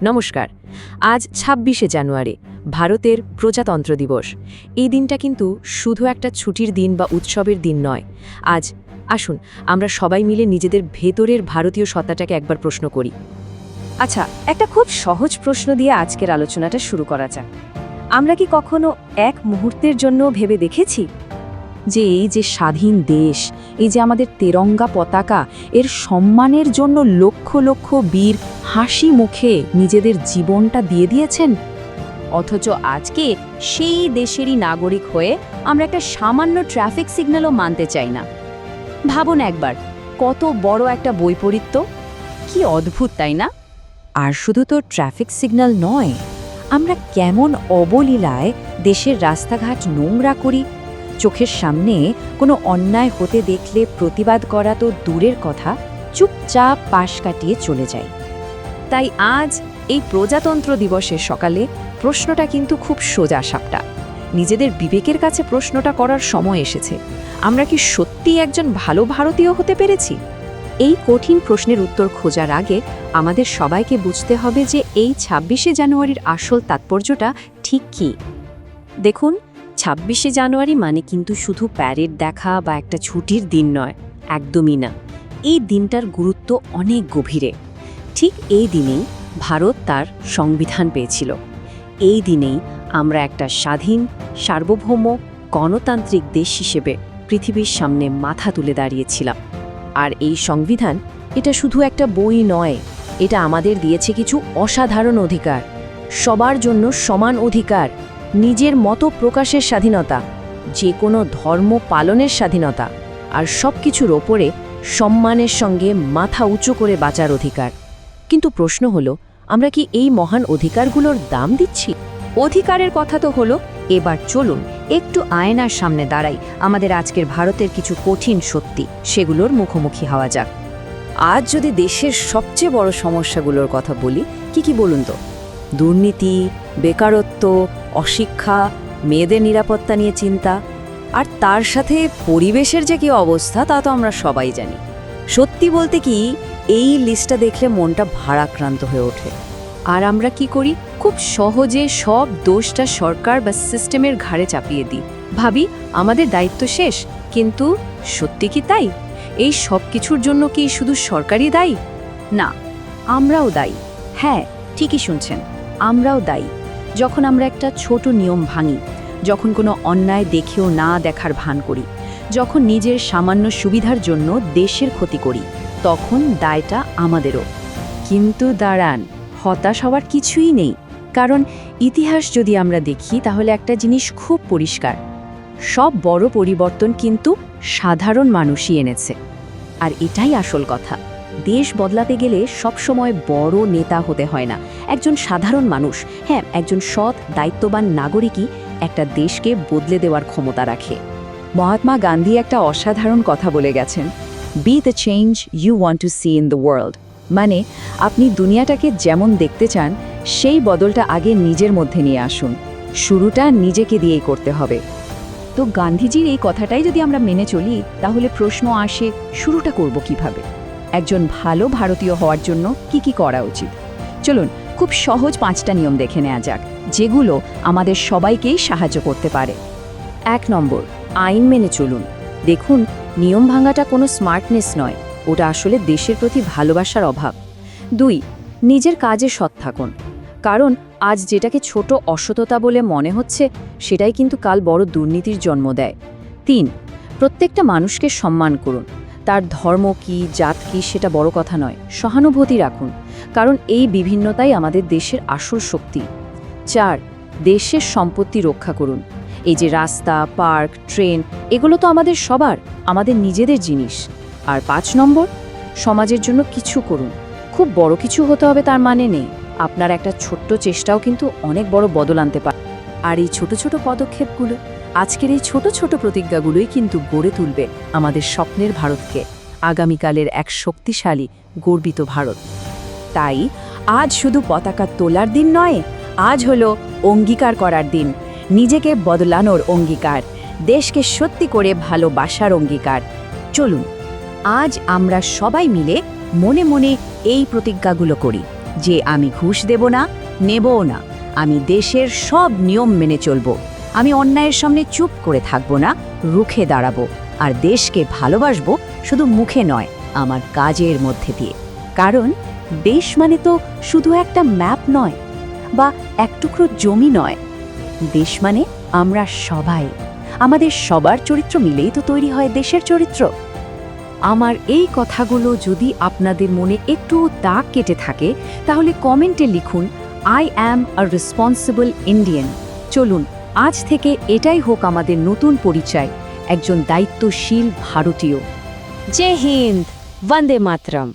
নমস্কার। আজ ২৬শে জানুয়ারি, ভারতের প্রজাতন্ত্র দিবস। এই দিনটা কিন্তু শুধু একটা ছুটির দিন বা উৎসবের দিন নয়। আজ আসুন আমরা সবাই মিলে নিজেদের ভেতরের ভারতীয় সত্তাটাকে একবার প্রশ্ন করি। আচ্ছা, একটা খুব সহজ প্রশ্ন দিয়ে আজকের আলোচনাটা শুরু করা যাক। আমরা কি কখনো এক মুহূর্তের জন্য ভেবে দেখেছি যে এই যে স্বাধীন দেশ, এই যে আমাদের তেরঙ্গা পতাকা, এর সম্মানের জন্য লক্ষ লক্ষ বীর হাসি মুখে নিজেদের জীবনটা দিয়ে দিয়েছেন? অথচ আজকে সেই দেশেরই নাগরিক হয়ে আমরা একটা সামান্য ট্রাফিক সিগন্যালও মানতে চাই না। ভাবুন একবার, কত বড় একটা বৈপরীত্য! কি অদ্ভুত, তাই না? আর শুধু তো ট্রাফিক সিগন্যাল নয়, আমরা কেমন অবলীলায় দেশের রাস্তাঘাট নোংরা করি। চোখের সামনে কোনো অন্যায় হতে দেখলে প্রতিবাদ করা তো দূরের কথা, চুপচাপ পাশ কাটিয়ে চলে যায়। তাই আজ এই প্রজাতন্ত্র দিবসের সকালে প্রশ্নটা কিন্তু খুব সোজা সাপটা। নিজেদের বিবেকের কাছে প্রশ্নটা করার সময় এসেছে, আমরা কি সত্যিই একজন ভালো ভারতীয় হতে পেরেছি? এই কঠিন প্রশ্নের উত্তর খোঁজার আগে আমাদের সবাইকে বুঝতে হবে যে এই ২৬শে জানুয়ারির আসল তাৎপর্যটা ঠিক কী। দেখুন, ২৬শে জানুয়ারি মানে কিন্তু শুধু প্যারেড দেখা বা একটা ছুটির দিন নয়, একদমই না। এই দিনটার গুরুত্ব অনেক গভীরে। ঠিক এই দিনেই ভারত তার সংবিধান পেয়েছিল। এই দিনেই আমরা একটা স্বাধীন, সার্বভৌম, গণতান্ত্রিক দেশ হিসেবে পৃথিবীর সামনে মাথা তুলে দাঁড়িয়েছিলাম। আর এই সংবিধান, এটা শুধু একটা বই নয়, এটা আমাদের দিয়েছে কিছু অসাধারণ অধিকার। সবার জন্য সমান অধিকার, নিজের মতো প্রকাশের স্বাধীনতা, যে কোনো ধর্ম পালনের স্বাধীনতা, আর সব কিছুর ওপরে সম্মানের সঙ্গে মাথা উঁচু করে বাঁচার অধিকার। কিন্তু প্রশ্ন হলো, আমরা কি এই মহান অধিকারগুলোর দাম দিচ্ছি? অধিকারের কথা তো হলো, এবার চলুন একটু আয়নার সামনে দাঁড়াই, আমাদের আজকের ভারতের কিছু কঠিন সত্যি সেগুলোর মুখোমুখি হওয়া যাক। আজ যদি দেশের সবচেয়ে বড় সমস্যাগুলোর কথা বলি, কি বলুন তো? দুর্নীতি, বেকারত্ব, অশিক্ষা, মেয়েদের নিরাপত্তা নিয়ে চিন্তা, আর তার সাথে পরিবেশের যে কি অবস্থা তা তো আমরা সবাই জানি। সত্যি বলতে কি, এই লিস্টটা দেখলে মনটা ভারাক্রান্ত হয়ে ওঠে। আর আমরা কি করি? খুব সহজে সব দোষটা সরকার বা সিস্টেমের ঘাড়ে চাপিয়ে দিই, ভাবি আমাদের দায়িত্ব শেষ। কিন্তু সত্যি কি তাই? এই সব কিছুর জন্য কি শুধু সরকারই দায়ী? না, আমরাও দায়ী। হ্যাঁ, ঠিকই শুনছেন, আমরাও দায়ী। যখন আমরা একটা ছোট নিয়ম ভাঙি, যখন কোনো অন্যায় দেখেও না দেখার ভান করি, যখন নিজের সামান্য সুবিধার জন্য দেশের ক্ষতি করি, তখন দায়টা আমাদেরও। কিন্তু দাঁড়ান, হতাশ হওয়ার কিছুই নেই, কারণ ইতিহাস যদি আমরা দেখি তাহলে একটা জিনিস খুব পরিষ্কার, সব বড় পরিবর্তন কিন্তু সাধারণ মানুষই এনেছে। আর এটাই আসল কথা। দেশ বদলাতে গেলে সবসময় বড় নেতা হতে হয় না, একজন সাধারণ মানুষ, হ্যাঁ, একজন সৎ দায়িত্ববান নাগরিকই একটা দেশকে বদলে দেওয়ার ক্ষমতা রাখে। মহাত্মা গান্ধী একটা অসাধারণ কথা বলে গেছেন, be the change you want to see in the world. মানে আপনি দুনিয়াটাকে যেমন দেখতে চান, সেই বদলটা আগে নিজের মধ্যে নিয়ে আসুন। শুরুটা নিজেকে দিয়েই করতে হবে। তো গান্ধীজির এই কথাটাই যদি আমরা মেনে চলি, তাহলে প্রশ্ন আসে, শুরুটা করব কিভাবে? একজন ভালো ভারতীয় হওয়ার জন্য কি করা উচিত? চলুন খুব সহজ 5টা নিয়ম দেখে নেওয়া যাক, যেগুলো আমাদের সবাইকেই সাহায্য করতে পারে। 1 নম্বর, আইন মেনে চলুন। দেখুন, নিয়ম ভাঙাটা কোনো স্মার্টনেস নয়, ওটা আসলে দেশের প্রতি ভালোবাসার অভাব। 2, নিজের কাজে সৎ থাকুন, কারণ আজ যেটাকে ছোট অসততা বলে মনে হচ্ছে, সেটাই কিন্তু কাল বড় দুর্নীতির জন্ম দেয়। 3, প্রত্যেকটা মানুষকে সম্মান করুন, তার ধর্ম কি, জাত কি সেটা বড় কথা নয়, সহানুভূতি রাখুন, কারণ এই বিভিন্নতাই আমাদের দেশের আসল শক্তি। 4, দেশের সম্পত্তি রক্ষা করুন। এই যে রাস্তা, পার্ক, ট্রেন, এগুলো তো আমাদের সবার, আমাদের নিজেদের জিনিস। আর 5 নম্বর, সমাজের জন্য কিছু করুন। খুব বড় কিছু হতে হবে তার মানে নেই, আপনার একটা ছোট্ট চেষ্টাও কিন্তু অনেক বড় বদল আনতে পারে। আর এই ছোট ছোট পদক্ষেপগুলো, আজকের এই ছোট ছোট প্রতিজ্ঞাগুলোই কিন্তু গড়ে তুলবে আমাদের স্বপ্নের ভারতকে, আগামীকালের এক শক্তিশালী, গর্বিত ভারত। তাই আজ শুধু পতাকা তোলার দিন নয়, আজ হলো অঙ্গীকার করার দিন, নিজেকে বদলানোর অঙ্গীকার, দেশকে সত্যি করে ভালোবাসার অঙ্গীকার। চলুন আজ আমরা সবাই মিলে মনে মনে এই প্রতিজ্ঞাগুলো করি। যে আমি ঘুষ দেব না, নেবও না। আমি দেশের সব নিয়ম মেনে চলব। আমি অন্যায়ের সামনে চুপ করে থাকব না, রুখে দাঁড়াবো। আর দেশকে ভালোবাসবো শুধু মুখে নয়, আমার কাজের মধ্যে দিয়ে। কারণ দেশ মানে তো শুধু একটা ম্যাপ নয় বা এক টুকরো জমি নয়। দেশ মানে আমরা সবাই। আমাদের সবার চরিত্র মিলেই তো তৈরি হয় দেশের চরিত্র। আমার এই কথাগুলো যদি আপনাদের মনে একটু দাগ কেটে থাকে তাহলে কমেন্টে লিখুন, I am a responsible Indian. চলুন আজ থেকে এটাই হোক আমাদের নতুন পরিচয়, একজন দায়িত্বশীল ভারতীয়। জয় হিন্দ, বন্দে মাতরম।